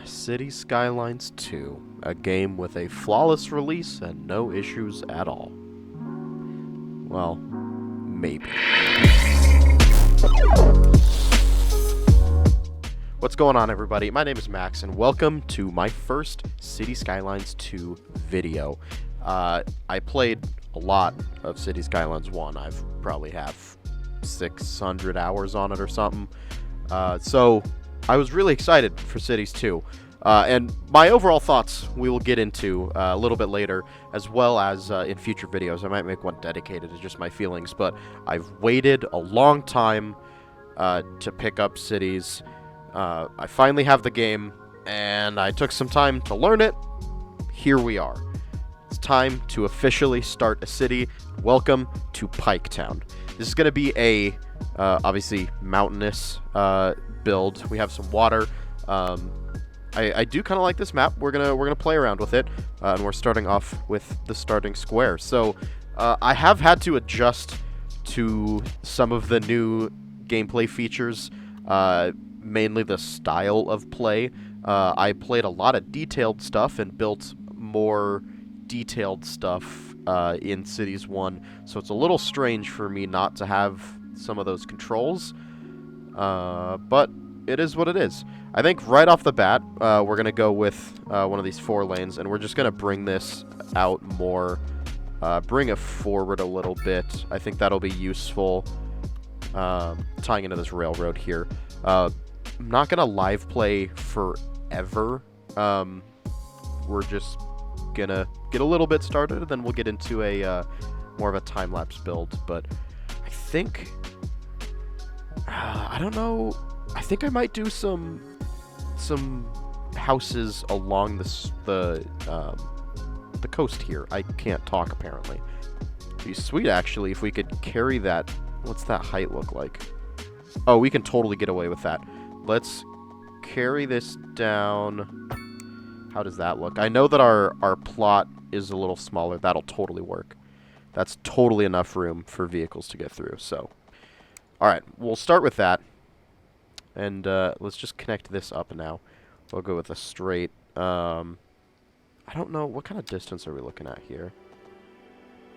City Skylines 2, a game with a flawless release and no issues at all. Well, maybe. What's going on, everybody? My name is Max, and welcome to my first City Skylines 2 video. I played a lot of City Skylines 1. I've probably have 600 hours on it or something. So I was really excited for Cities 2. And my overall thoughts we will get into a little bit later, as well as in future videos. I might make one dedicated to just my feelings, but I've waited a long time to pick up Cities. I finally have the game, and I took some time to learn it. Here we are. It's time to officially start a city. Welcome to Piketown. This is going to be a, obviously, mountainous build. We have some water. I do kind of like this map. We're gonna play around with it, and we're starting off with the starting square. So I have had to adjust to some of the new gameplay features, mainly the style of play. I played a lot of detailed stuff and built more detailed stuff in Cities 1, so it's a little strange for me not to have some of those controls, but it is what it is. I think right off the bat, we're going to go with one of these 4 lanes, and we're just going to bring this out more, bring it forward a little bit. I think that'll be useful, tying into this railroad here. I'm not going to live play forever. We're just going to get a little bit started, and then we'll get into a more of a time-lapse build. But I think, I don't know, I think I might do some houses along the coast here. I can't talk, apparently. It'd be sweet, actually, if we could carry that. What's that height look like? Oh, we can totally get away with that. Let's carry this down. How does that look? I know that our plot is a little smaller. That'll totally work. That's totally enough room for vehicles to get through. So, all right, we'll start with that. And let's just connect this up now. We'll go with a straight. I don't know. What kind of distance are we looking at here?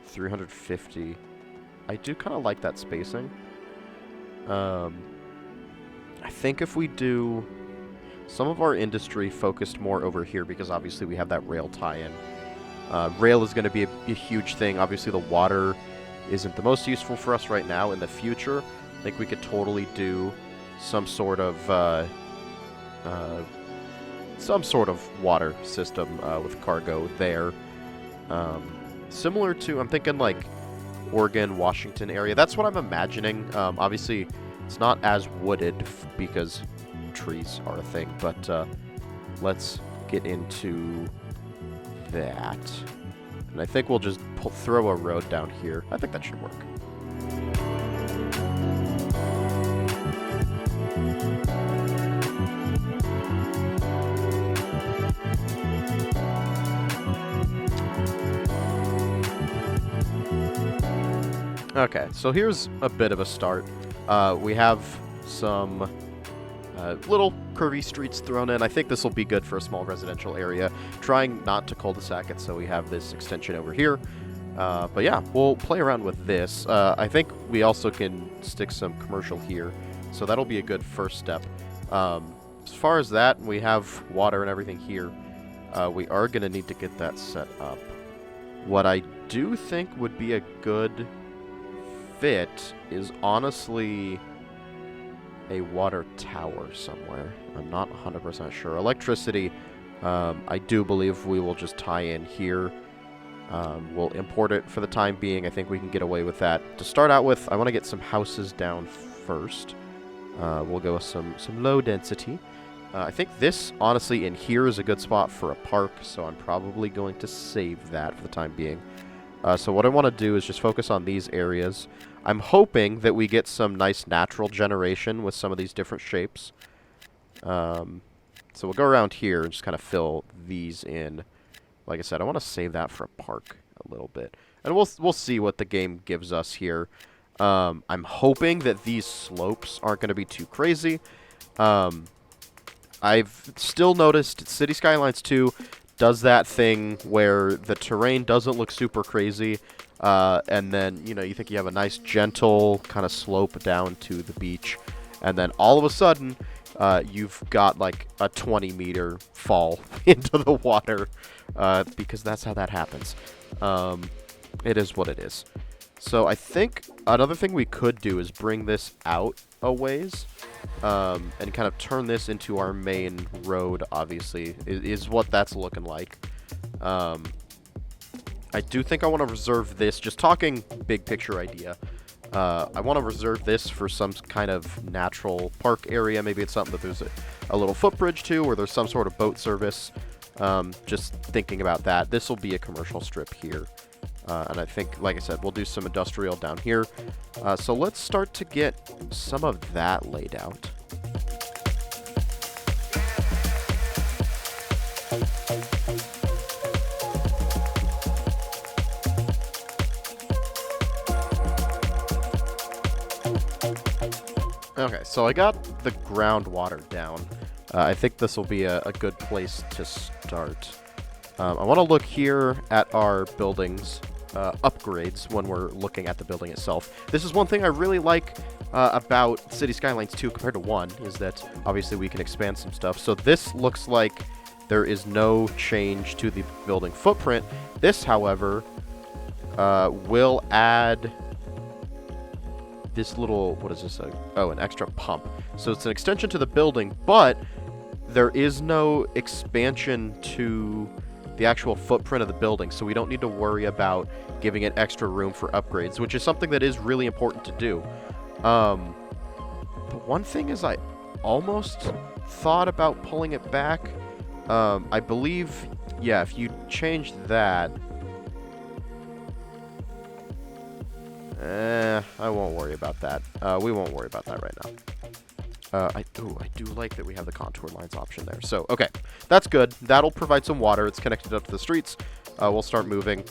350. I do kind of like that spacing. I think if we do some of our industry focused more over here, because obviously we have that rail tie-in. Rail is going to be a huge thing. Obviously the water isn't the most useful for us right now. In the future, I think we could totally do some sort of water system with cargo there. Similar to, I'm thinking like Oregon, Washington area. That's what I'm imagining. Obviously, it's not as wooded because trees are a thing, but let's get into that. And I think we'll just throw a road down here. I think that should work. Okay, so here's a bit of a start. We have some little curvy streets thrown in. I think this will be good for a small residential area. Trying not to cul-de-sac it, so we have this extension over here. But yeah, we'll play around with this. I think we also can stick some commercial here, so that'll be a good first step. As far as that, we have water and everything here. We are going to need to get that set up. What I do think would be a good fit is honestly a water tower somewhere. I'm not 100% sure. Electricity, I do believe we will just tie in here. We'll import it for the time being. I think we can get away with that. To start out with, I want to get some houses down first. We'll go with some low density. I think this, honestly, in here is a good spot for a park, so I'm probably going to save that for the time being. So what I want to do is just focus on these areas. I'm hoping that we get some nice natural generation with some of these different shapes. So we'll go around here and just kind of fill these in. Like I said, I want to save that for a park a little bit. And we'll see what the game gives us here. I'm hoping that these slopes aren't going to be too crazy. I've still noticed City Skylines 2 does that thing where the terrain doesn't look super crazy, and then, you know, you think you have a nice gentle kind of slope down to the beach, and then all of a sudden, you've got like a 20-meter fall into the water, because that's how that happens. It is what it is. So I think another thing we could do is bring this out a ways, and kind of turn this into our main road, obviously, is what that's looking like. I do think I want to reserve this, just talking big picture idea, I want to reserve this for some kind of natural park area. Maybe it's something that there's a little footbridge to, or there's some sort of boat service. Just thinking about that. This will be a commercial strip here. And I think, like I said, we'll do some industrial down here. So let's start to get some of that laid out. Okay, so I got the groundwater down. I think this will be a good place to start. I want to look here at our buildings upgrades when we're looking at the building itself. This is one thing I really like about City Skylines 2 compared to 1, is that obviously we can expand some stuff. So this looks like there is no change to the building footprint. This, however, will add this little, what is this? Oh, an extra pump. So it's an extension to the building, but there is no expansion to the actual footprint of the building, so we don't need to worry about giving it extra room for upgrades, which is something that is really important to do. The one thing is I almost thought about pulling it back. I believe, yeah, if you change that, I won't worry about that. We won't worry about that right now. I do like that we have the contour lines option there. So, okay, that's good. That'll provide some water. It's connected up to the streets. We'll start moving.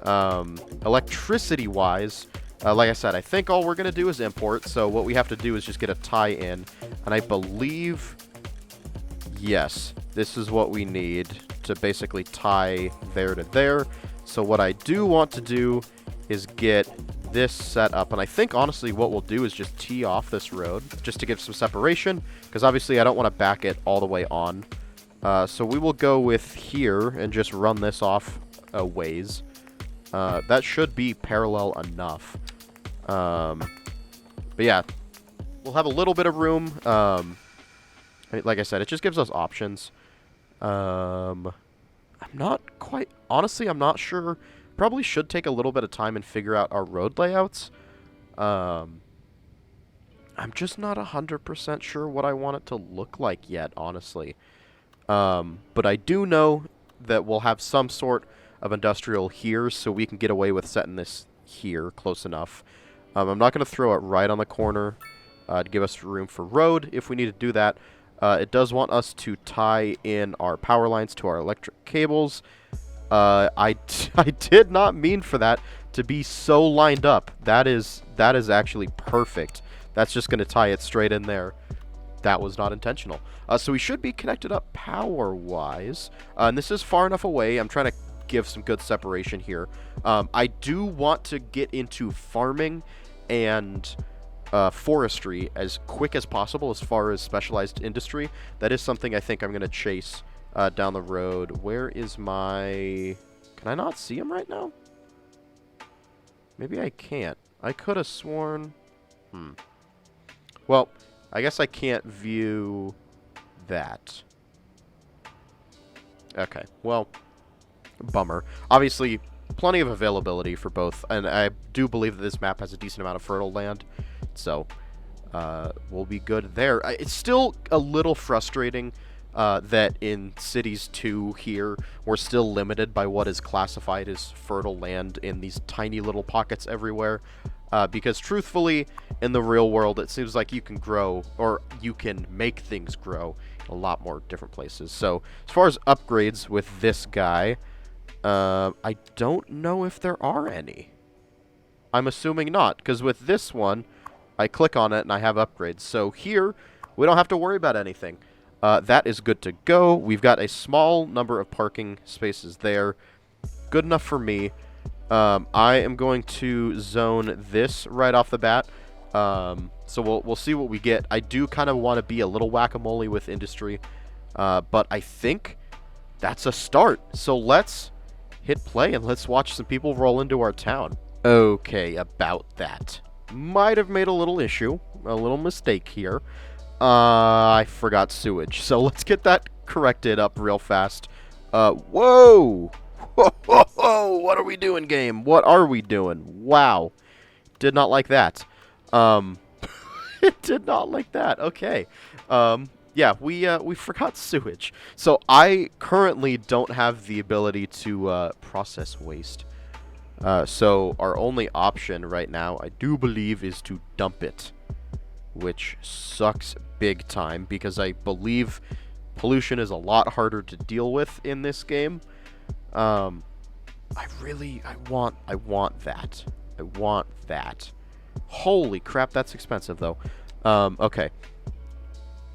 Electricity-wise, like I said, I think all we're going to do is import. So what we have to do is just get a tie-in. And I believe, yes, this is what we need to basically tie there to there. So what I do want to do is get this set up, and I think honestly what we'll do is just tee off this road just to give some separation, because obviously I don't want to back it all the way on. So we will go with here and just run this off a ways. That should be parallel enough. But yeah, we'll have a little bit of room. Like I said, it just gives us options. I'm not quite, honestly, I'm not sure. Probably should take a little bit of time and figure out our road layouts. I'm just not 100% sure what I want it to look like yet, honestly. But I do know that we'll have some sort of industrial here, so we can get away with setting this here close enough. I'm not going to throw it right on the corner to give us room for road if we need to do that. It does want us to tie in our power lines to our electric cables. I did not mean for that to be so lined up. That is actually perfect. That's just going to tie it straight in there. That was not intentional. So we should be connected up power-wise. And this is far enough away. I'm trying to give some good separation here. I do want to get into farming and forestry as quick as possible as far as specialized industry. That is something I think I'm going to chase down the road. Where is my... Can I not see him right now? Maybe I can't. I could have sworn... Well, I guess I can't view that. Okay, well, bummer. Obviously, plenty of availability for both, and I do believe that this map has a decent amount of fertile land, so we'll be good there. It's still a little frustrating that in Cities 2 here, we're still limited by what is classified as fertile land in these tiny little pockets everywhere. Because truthfully, in the real world, it seems like you can grow, or you can make things grow in a lot more different places. So, as far as upgrades with this guy, I don't know if there are any. I'm assuming not, because with this one, I click on it and I have upgrades. So here, we don't have to worry about anything. That is good to go. We've got a small number of parking spaces there. Good enough for me. I am going to zone this right off the bat. So we'll see what we get. I do kind of want to be a little whack-a-mole with industry. But I think that's a start. So let's hit play and let's watch some people roll into our town. Okay, about that. Might have made a little issue. A little mistake here. I forgot sewage. So let's get that corrected up real fast. Whoa! Whoa! What are we doing, game? What are we doing? Wow. Did not like that. It did not like that. Okay. Yeah, we forgot sewage. So I currently don't have the ability to process waste. So our only option right now, I do believe, is to dump it, which sucks big time because I believe pollution is a lot harder to deal with in this game. I want that. I want that. Holy crap, that's expensive though. Okay.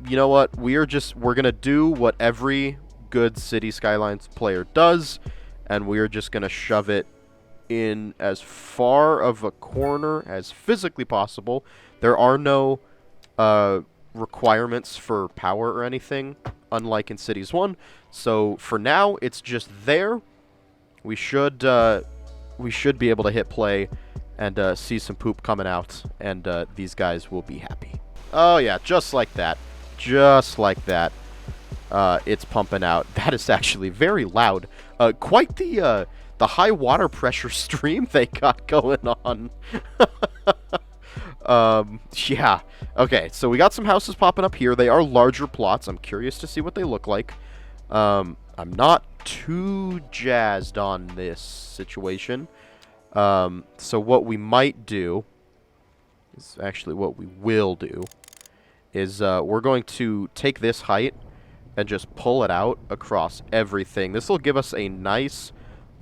You know what? We're gonna do what every good City Skylines player does, and we're just gonna shove it in as far of a corner as physically possible. There are no requirements for power or anything, unlike in Cities 1. So for now, it's just there. We should be able to hit play and see some poop coming out, and these guys will be happy. Oh yeah, just like that. Just like that. It's pumping out. That is actually very loud. Quite the high water pressure stream they got going on. Yeah. Okay, so we got some houses popping up here. They are larger plots. I'm curious to see what they look like. I'm not too jazzed on this situation. So what we might do is actually what we will do is we're going to take this height and just pull it out across everything. This will give us a nice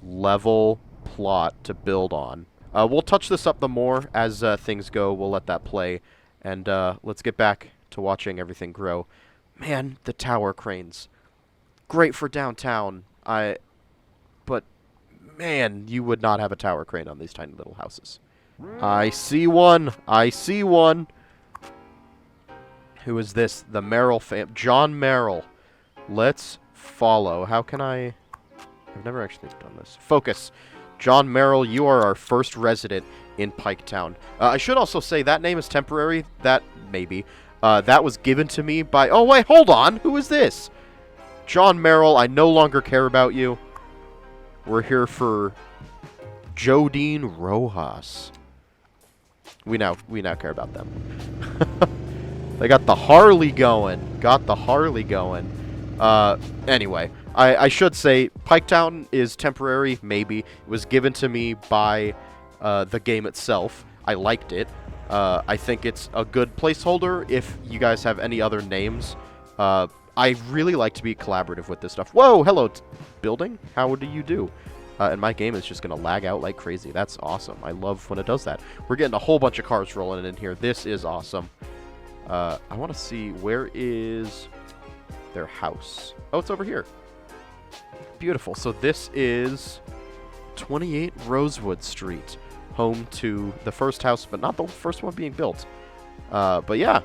level plot to build on. We'll touch this up the more as things go. We'll let that play. And let's get back to watching everything grow. Man, the tower cranes. Great for downtown. But, man, you would not have a tower crane on these tiny little houses. I see one. I see one. Who is this? The Merrill fam. John Merrill. Let's follow. How can I... I've never actually done this. Focus. John Merrill, you are our first resident in Piketown. I should also say that name is temporary. That, maybe. That was given to me by... Oh, wait, hold on. Who is this? John Merrill, I no longer care about you. We're here for Jodine Rojas. We now care about them. They got the Harley going. Got the Harley going. Anyway, I should say Piketown is temporary, maybe. It was given to me by the game itself. I liked it. I think it's a good placeholder. If you guys have any other names, I really like to be collaborative with this stuff. Whoa, hello, building. How do you do? And my game is just going to lag out like crazy. That's awesome. I love when it does that. We're getting a whole bunch of cars rolling in here. This is awesome. I want to see, where is their house? Oh, it's over here. Beautiful. So this is 28 Rosewood Street, home to the first house, but not the first one being built. But yeah,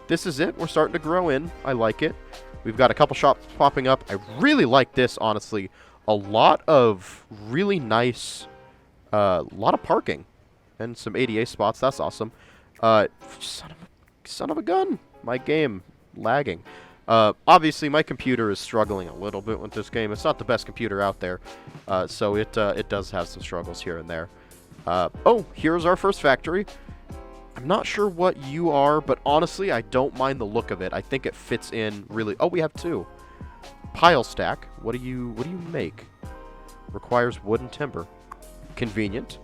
this is it. We're starting to grow in. I like it. We've got a couple shops popping up. I really like this, honestly. A lot of really nice, lot of parking and some ADA spots. That's awesome. Son of a gun. My game lagging. Obviously, my computer is struggling a little bit with this game. It's not the best computer out there, so it does have some struggles here and there. Oh, here's our first factory. I'm not sure what you are, but honestly, I don't mind the look of it. I think it fits in really... Oh, we have two. Pile stack. What do you make? Requires wood and timber. Convenient.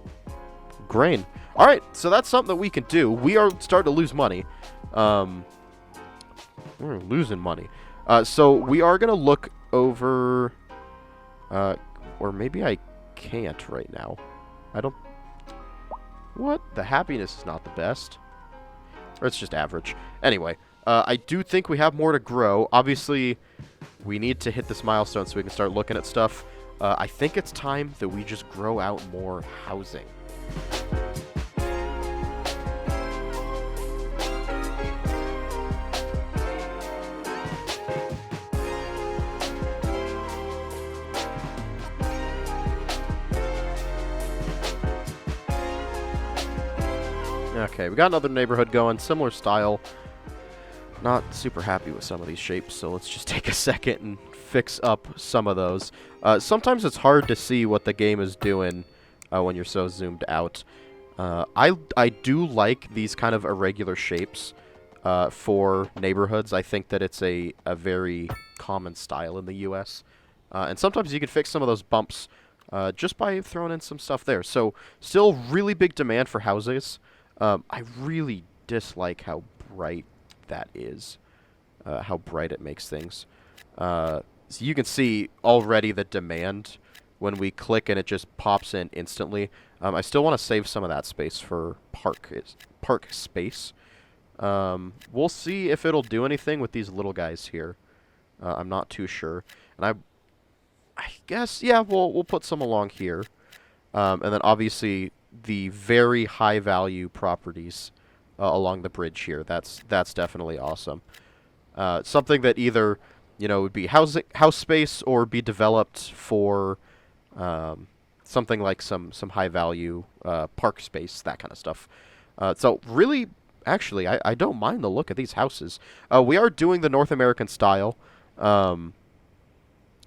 Grain. All right, so that's something that we can do. We are starting to lose money. We're losing money. So we are going to look over... or maybe I can't right now. I don't... What? The happiness is not the best. Or it's just average. Anyway, I do think we have more to grow. Obviously, we need to hit this milestone so we can start looking at stuff. I think it's time that we just grow out more housing. Okay, we got another neighborhood going, similar style. Not super happy with some of these shapes, so let's just take a second and fix up some of those. Sometimes it's hard to see what the game is doing when you're so zoomed out. I do like these kind of irregular shapes for neighborhoods. I think that it's a very common style in the U.S. And sometimes you can fix some of those bumps just by throwing in some stuff there. So still really big demand for houses. I really dislike how bright that is, how bright it makes things. So you can see already the demand when we click and it just pops in instantly. I still want to save some of that space for park space. We'll see if it'll do anything with these little guys here. I'm not too sure. And I guess, yeah, we'll put some along here. And then obviously the very high value properties along the bridge here. That's definitely awesome. Something that either, you know, would be house space or be developed for something like some high value park space, that kind of stuff. So really, actually, I don't mind the look of these houses. We are doing the North American style.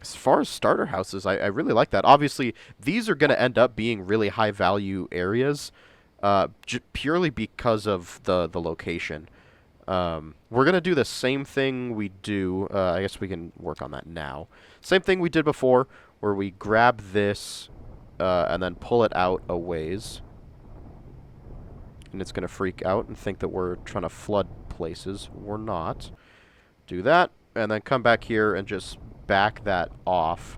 As far as starter houses, I really like that. Obviously, these are going to end up being really high-value areas purely because of the location. We're going to do the same thing we do. I guess we can work on that now. Same thing we did before, where we grab this and then pull it out a ways. And it's going to freak out and think that we're trying to flood places. We're not. Do that, and then come back here and just back that off.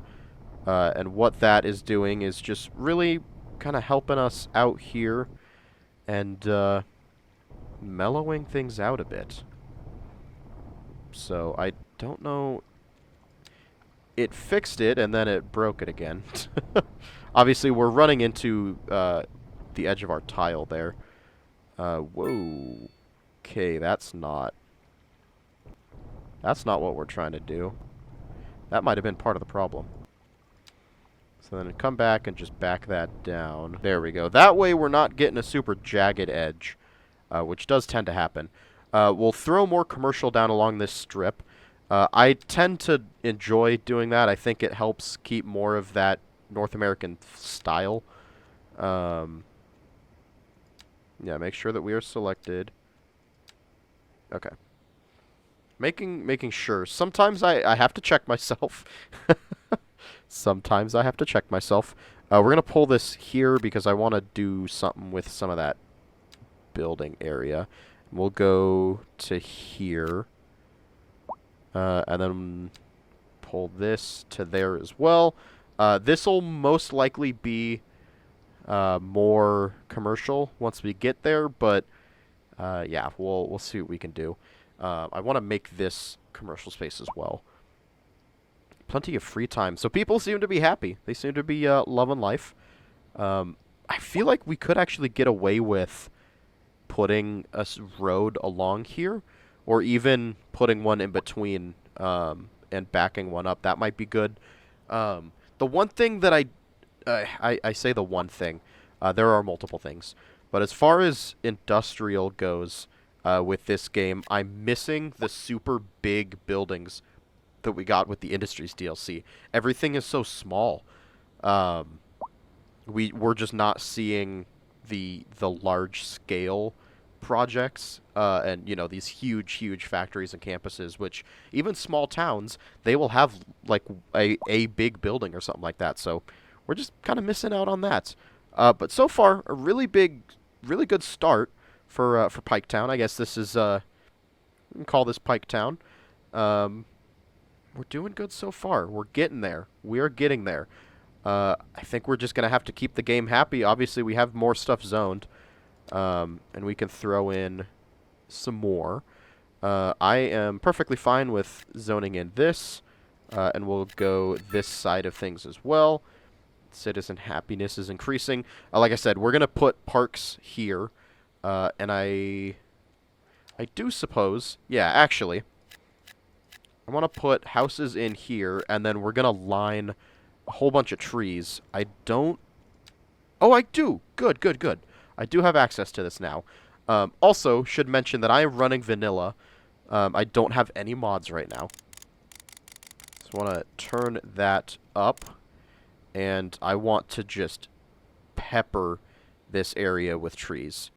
And what that is doing is just really kind of helping us out here and mellowing things out a bit. So I don't know. It fixed it and then it broke it again. Obviously we're running into the edge of our tile there. Whoa. Okay, that's not what we're trying to do. That might have been part of the problem. So then come back and just back that down. There we go. That way we're not getting a super jagged edge, which does tend to happen. We'll throw more commercial down along this strip. I tend to enjoy doing that. I think it helps keep more of that North American style. Yeah, make sure that we are selected. Okay. Making sure. Sometimes I have to check myself. Sometimes I have to check myself. We're going to pull this here because I want to do something with some of that building area. We'll go to here. And then pull this to there as well. This will most likely be more commercial once we get there, but yeah, we'll see what we can do. I want to make this commercial space as well. Plenty of free time. So people seem to be happy. They seem to be loving life. I feel like we could actually get away with putting a road along here, or even putting one in between and backing one up. That might be good. The one thing that I say the one thing. There are multiple things. But as far as industrial goes, with this game, I'm missing the super big buildings that we got with the Industries DLC. Everything is so small. We're just not seeing the large scale projects and you know, these huge factories and campuses, which even small towns, they will have like a big building or something like that. So we're just kind of missing out on that. But so far, a really good start for Piketown. I guess this is we can call this Piketown. We're doing good so far. We're getting there. We are getting there. I think we're just gonna have to keep the game happy. Obviously, we have more stuff zoned, and we can throw in some more. I am perfectly fine with zoning in this, and we'll go this side of things as well. Citizen happiness is increasing. Like I said, we're going to put parks here, and I do suppose, yeah, actually, I want to put houses in here, and then we're going to line a whole bunch of trees. I don't... Oh, I do! Good, good, good. I do have access to this now. Also, should mention that I am running vanilla. I don't have any mods right now. So I want to turn that up, and I want to just pepper this area with trees.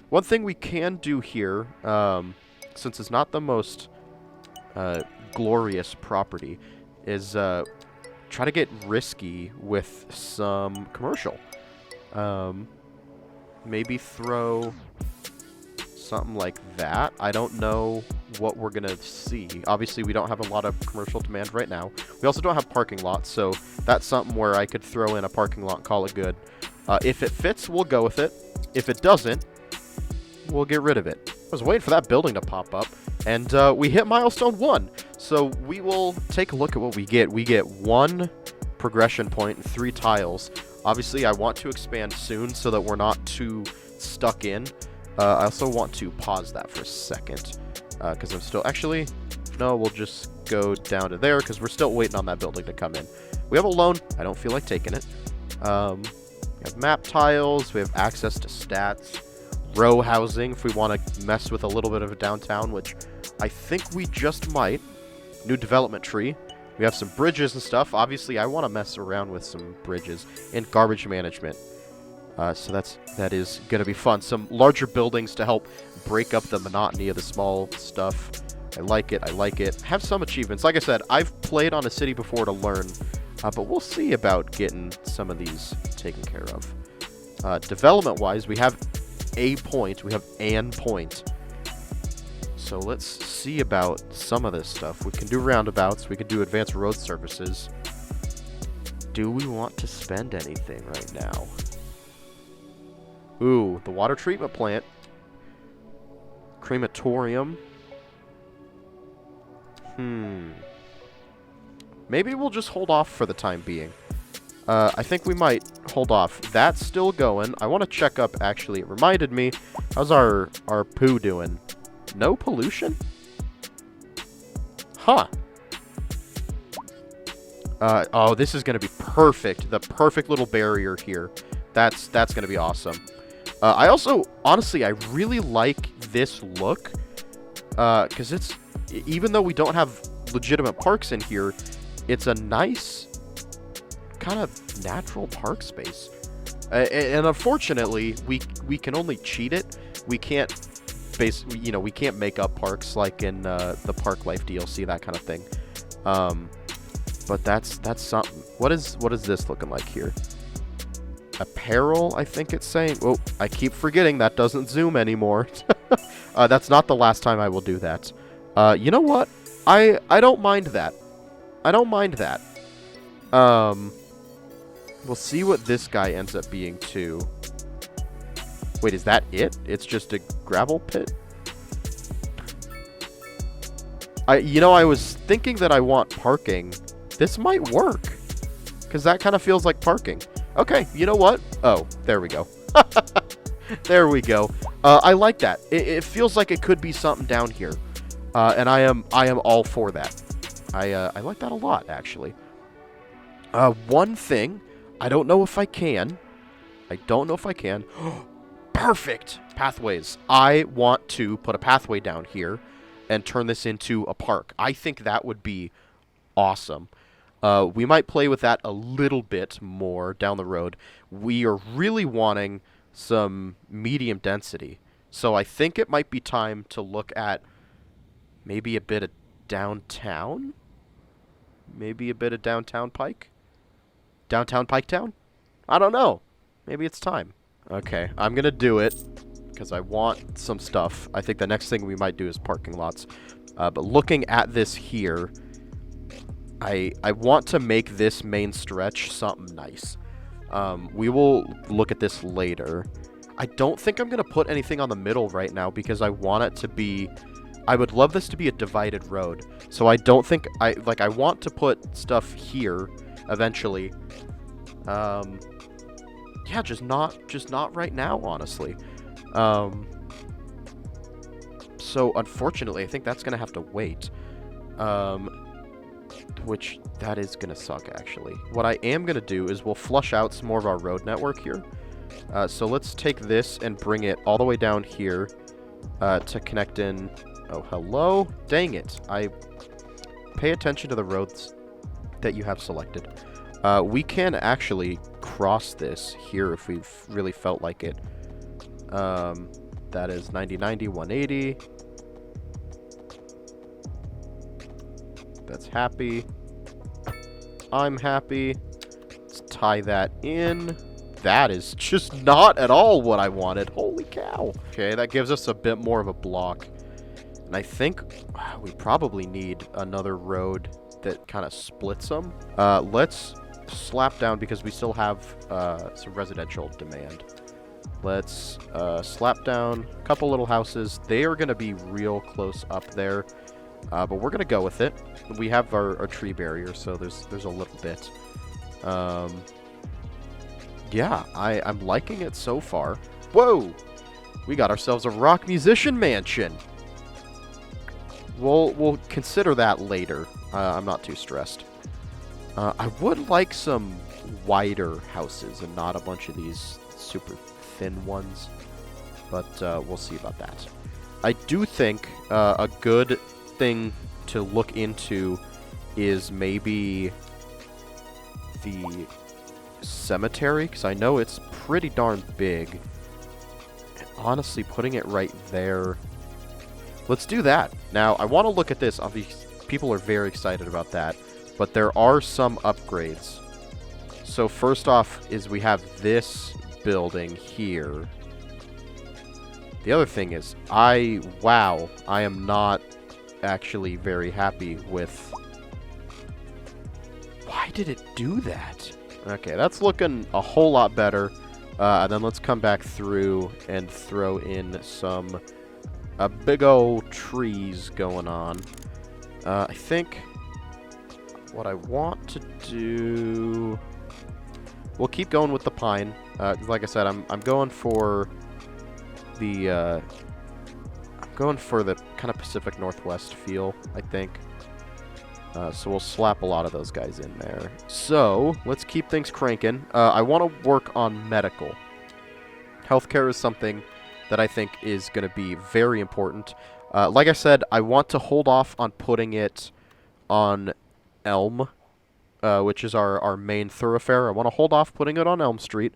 One thing we can do here, since it's not the most glorious property, is try to get risky with some commercial. Maybe throw something like that. I don't know what we're going to see. Obviously, we don't have a lot of commercial demand right now. We also don't have parking lots, so that's something where I could throw in a parking lot and call it good. If it fits, we'll go with it. If it doesn't, we'll get rid of it. I was waiting for that building to pop up, and we hit milestone 1. So we will take a look at what we get. We get 1 progression point and 3 tiles. Obviously, I want to expand soon so that we're not too stuck in. I also want to pause that for a second, because I'm still... Actually, no, we'll just go down to there, because we're still waiting on that building to come in. We have a loan. I don't feel like taking it. We have map tiles. We have access to stats. Row housing, if we want to mess with a little bit of a downtown, which I think we just might. New development tree. We have some bridges and stuff. Obviously, I want to mess around with some bridges. And garbage management. So that is going to be fun. Some larger buildings to help break up the monotony of the small stuff. I like it. I like it. Have some achievements. Like I said, I've played on a city before to learn. But we'll see about getting some of these taken care of. Development-wise, we have a point. We have an point. So let's see about some of this stuff. We can do roundabouts. We can do advanced road services. Do we want to spend anything right now? Ooh, the water treatment plant. Crematorium. Maybe we'll just hold off for the time being. I think we might hold off. That's still going. I want to check up, actually. It reminded me. How's our poo doing? No pollution? Huh. Oh, this is going to be perfect. The perfect little barrier here. That's going to be awesome. I also, honestly, I really like this look. Because it's, even though we don't have legitimate parks in here, it's a nice kind of natural park space. And unfortunately, we can only cheat it. We can't we can't make up parks like in the Park Life DLC, that kind of thing. But that's something. What is this looking like here? Apparel, I think it's saying. Oh, I keep forgetting that doesn't zoom anymore. That's not the last time I will do that. You know what? I don't mind that. I don't mind that. We'll see what this guy ends up being too. Wait, is that it? It's just a gravel pit? I was thinking that I want parking. This might work. Because that kind of feels like parking. Okay, you know what? Oh, there we go. There we go. I like that. It feels like it could be something down here. And I am all for that. I like that a lot, actually. One thing, I don't know if I can. Perfect! Pathways. I want to put a pathway down here and turn this into a park. I think that would be awesome. We might play with that a little bit more down the road. We are really wanting some medium density. So I think it might be time to look at maybe a bit of downtown? Maybe a bit of downtown Pike? Downtown Piketown? I don't know. Maybe it's time. Okay, I'm going to do it because I want some stuff. I think the next thing we might do is parking lots. But looking at this here, I want to make this main stretch something nice. We will look at this later. I don't think I'm going to put anything on the middle right now because I want it to be... I would love this to be a divided road. So I don't think... I want to put stuff here eventually. Yeah, just not right now, honestly. So unfortunately, I think that's going to have to wait. Which, that is going to suck, actually. What I am going to do is we'll flush out some more of our road network here. So let's take this and bring it all the way down here to connect in... Oh, hello? Dang it. I pay attention to the roads that you have selected. We can actually cross this here if we've really felt like it. That is 90, 90, 180. That's happy. I'm happy. Let's tie that in. That is just not at all what I wanted. Holy cow. Okay, that gives us a bit more of a block. And I think we probably need another road that kind of splits them. Let's slap down because we still have some residential demand. Let's slap down a couple little houses. They are going to be real close up there. But we're going to go with it. We have our tree barrier, so there's a little bit. Yeah, I'm liking it so far. Whoa! We got ourselves a rock musician mansion. We'll consider that later. I'm not too stressed. I would like some wider houses and not a bunch of these super thin ones. But we'll see about that. I do think a good thing to look into is maybe the cemetery, because I know it's pretty darn big. And honestly, putting it right there... Let's do that. Now, I want to look at this. Obviously, people are very excited about that, but there are some upgrades. So first off is we have this building here. The other thing is, wow, I am not actually very happy with... Why did it do that? Okay, that's looking a whole lot better. And then let's come back through and throw in some big old trees going on. I think what I want to do... We'll keep going with the pine. Like I said, I'm going for the... I'm going for the kind of Pacific Northwest feel, I think. So we'll slap a lot of those guys in there. So, let's keep things cranking. I want to work on medical. Healthcare is something that I think is going to be very important. Like I said, I want to hold off on putting it on Elm, which is our main thoroughfare. I want to hold off putting it on Elm Street.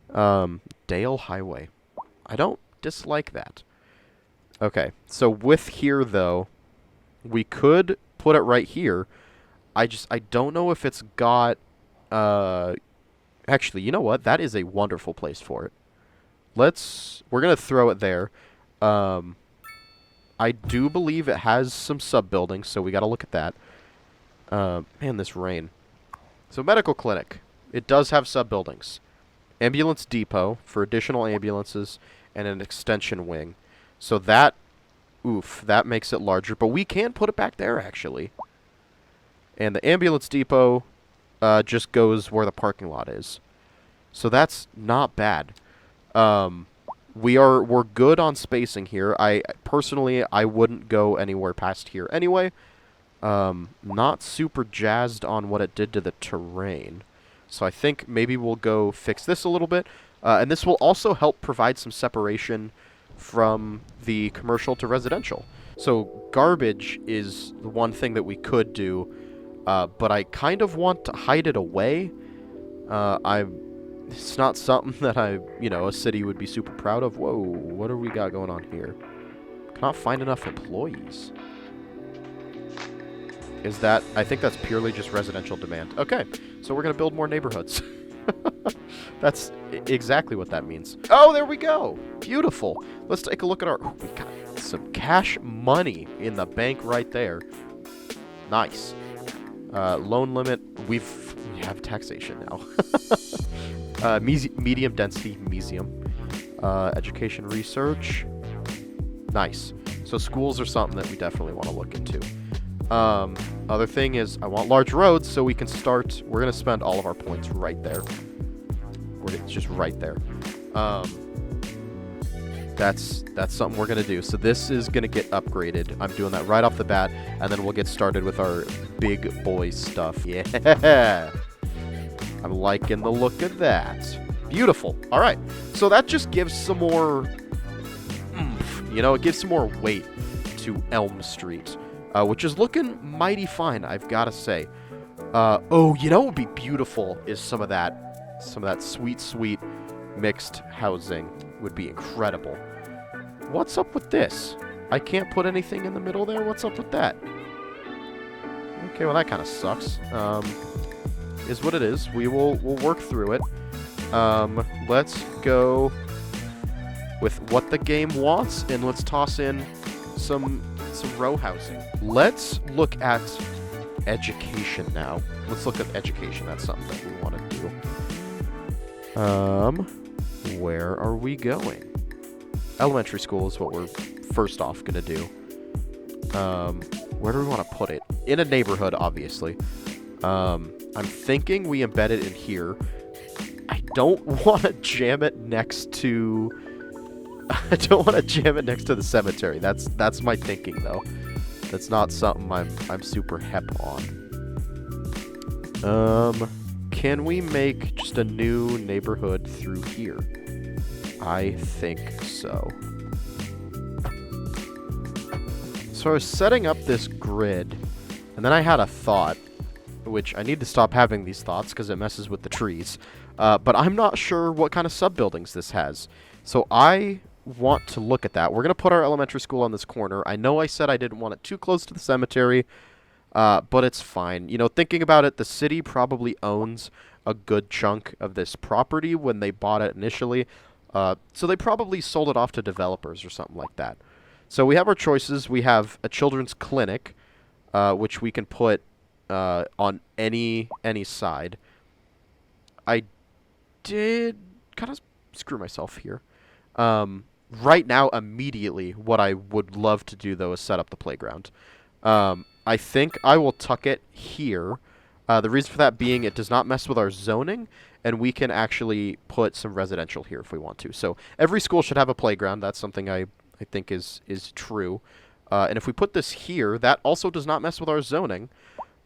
Dale Highway. I don't dislike that. Okay, so with here, though, we could put it right here. I don't know if it's got... Actually, you know what? That is a wonderful place for it. We're going to throw it there. I do believe it has some sub-buildings, so we got to look at that. Man, this rain. So, medical clinic. It does have sub-buildings. Ambulance depot for additional ambulances and an extension wing. So that, oof, that makes it larger. But we can put it back there, actually. And the ambulance depot just goes where the parking lot is. So that's not bad. We're good on spacing here. Personally, I wouldn't go anywhere past here anyway. Not super jazzed on what it did to the terrain. So I think maybe we'll go fix this a little bit. And this will also help provide some separation from the commercial to residential. So garbage is the one thing that we could do, but I kind of want to hide it away. It's not something that a city would be super proud of. Whoa, what do we got going on here? Cannot find enough employees. I think that's purely just residential demand. Okay, so we're going to build more neighborhoods. That's exactly what that means. Oh, there we go. Beautiful. Let's take a look at we got some cash money in the bank right there. Nice. Loan limit, we have taxation now. Medium density museum. Education research. Nice. So schools are something that we definitely want to look into. Other thing is I want large roads so we can start. We're going to spend all of our points right there. It's just right there. That's something we're going to do. So this is going to get upgraded. I'm doing that right off the bat, and then we'll get started with our big boy stuff. Yeah! I'm liking the look of that. Beautiful. All right. So that just gives some more oomph. You know, it gives some more weight to Elm Street, which is looking mighty fine, I've got to say. Oh, you know what would be beautiful is some of that sweet, sweet mixed housing would be incredible. What's up with this? I can't put anything in the middle there? What's up with that? Okay, well that kind of sucks. Is what it is. We'll work through it. Let's go with what the game wants, and let's toss in some row housing. Let's look at education now. Let's look at education. That's something that we want to do. Where are we going? Elementary school is what we're first off going to do. Where do we want to put it? In a neighborhood, obviously. I'm thinking we embed it in here. I don't want to jam it next to... I don't want to jam it next to the cemetery. That's my thinking, though. That's not something I'm super hep on. Can we make just a new neighborhood through here? I think so. So I was setting up this grid, and then I had a thought, which I need to stop having these thoughts because it messes with the trees. But I'm not sure what kind of sub-buildings this has. So I want to look at that. We're going to put our elementary school on this corner. I know I said I didn't want it too close to the cemetery, but it's fine. You know, thinking about it, the city probably owns a good chunk of this property when they bought it initially. So they probably sold it off to developers or something like that. So we have our choices. We have a children's clinic, which we can put on any side. I did kind of screw myself here. Right now, immediately, what I would love to do, though, is set up the playground. I think I will tuck it here. The reason for that being it does not mess with our zoning, and we can actually put some residential here if we want to. So every school should have a playground. That's something I think is true. And if we put this here, that also does not mess with our zoning,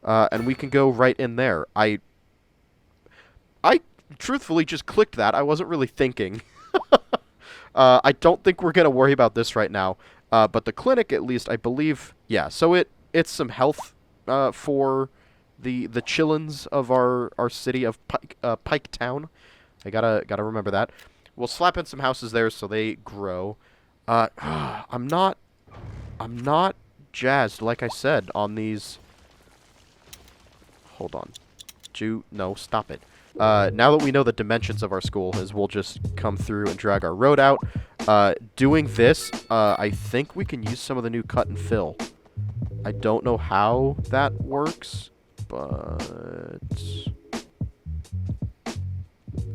and we can go right in there. I truthfully just clicked that. I wasn't really thinking. I don't think we're going to worry about this right now. But the clinic, at least, I believe, yeah. So it's some health for the chillins of our city of Piketown. I gotta remember that. We'll slap in some houses there so they grow. I'm not jazzed, like I said, on these. Hold on. No, stop it. Now that we know the dimensions of our school is, we'll just come through and drag our road out. Doing this, I think we can use some of the new cut and fill. I don't know how that works, but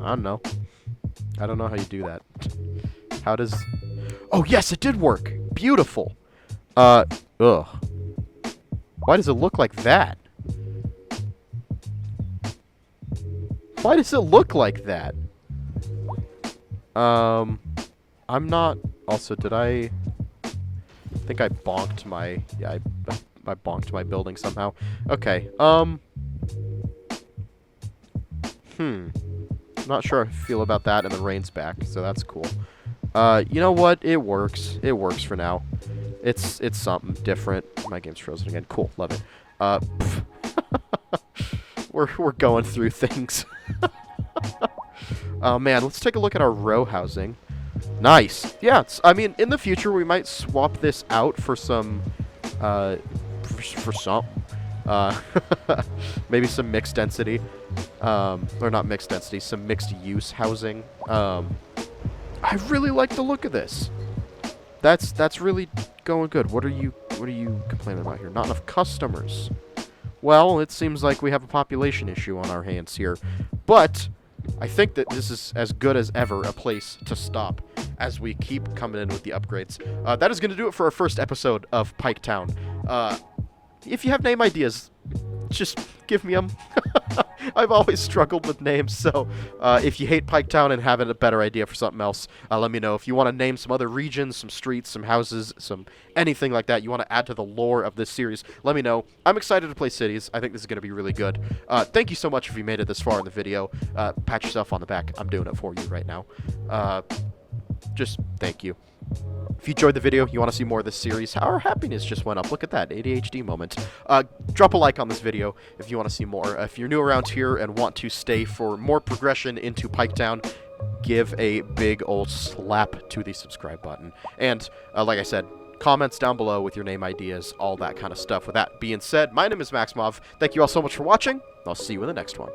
I don't know. I don't know how you do that. How does... Oh, yes, it did work. Beautiful. Ugh. Why does it look like that? Why does it look like that? I'm not... Also, did I think I bonked my... Yeah, I bonked my building somehow. Okay, Not sure how I feel about that, and the rain's back, so that's cool. You know what? It works. It works for now. It's something different. My game's frozen again. Cool, love it. We're going through things. Oh man, let's take a look at our row housing. Nice. Yeah, I mean, in the future we might swap this out for some, maybe some mixed density, or not mixed density, some mixed use housing. I really like the look of this. That's really going good. What are you complaining about here? Not enough customers. well, it seems like we have a population issue on our hands here. But I think that this is as good as ever a place to stop as we keep coming in with the upgrades. That is going to do it for our first episode of Piketown. If you have name ideas, just give me them. I've always struggled with names, so if you hate Piketown and have a better idea for something else, let me know. If you want to name some other regions, some streets, some houses, some anything like that you want to add to the lore of this series, let me know. I'm excited to play cities. I think this is going to be really good. Thank you so much if you made it this far in the video. Pat yourself on the back. I'm doing it for you right now. Just thank you. If you enjoyed the video, you want to see more of this series, our happiness just went up. Look at that, ADHD moment. Drop a like on this video if you want to see more. If you're new around here and want to stay for more progression into Piketown, give a big old slap to the subscribe button. And, like I said, comments down below with your name ideas, all that kind of stuff. With that being said, my name is Maximov. Thank you all so much for watching. I'll see you in the next one.